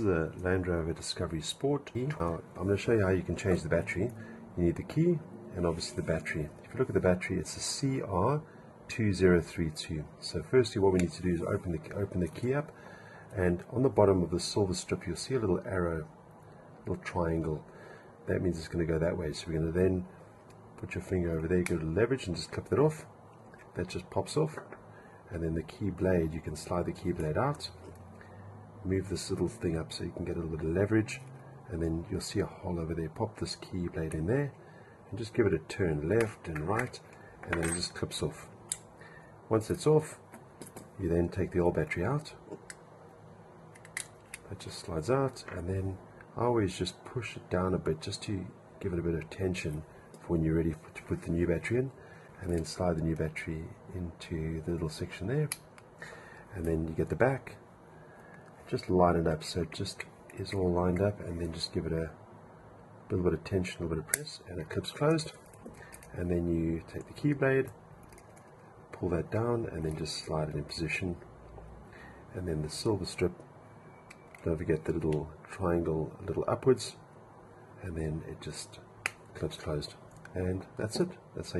The Land Rover Discovery Sport. Now, I'm going to show you how you can change the battery. You need the key and obviously the battery. If you look at the battery, it's a CR2032. So firstly, what we need to do is open the key up, and on the bottom of the silver strip you'll see a little arrow, little triangle. That means it's going to go that way. So we're going to then put your finger over there, go to leverage and just clip that off. That just pops off, and then the key blade, you can slide the key blade out. Move this little thing up so you can get a little bit of leverage, and then you'll see a hole over there. Pop this key blade in there and just give it a turn left and right, and then it just clips off. Once it's off, you then take the old battery out. That just slides out, and then I always just push it down a bit just to give it a bit of tension for when you're ready to put the new battery in, and then slide the new battery into the little section there, and then you get the back. Just line it up so it just is all lined up, and then just give it a little bit of tension, a little bit of press, and it clips closed. And then you take the key blade, pull that down, and then just slide it in position. And then the silver strip, don't forget the little triangle a little upwards, and then it just clips closed. And that's it. That's how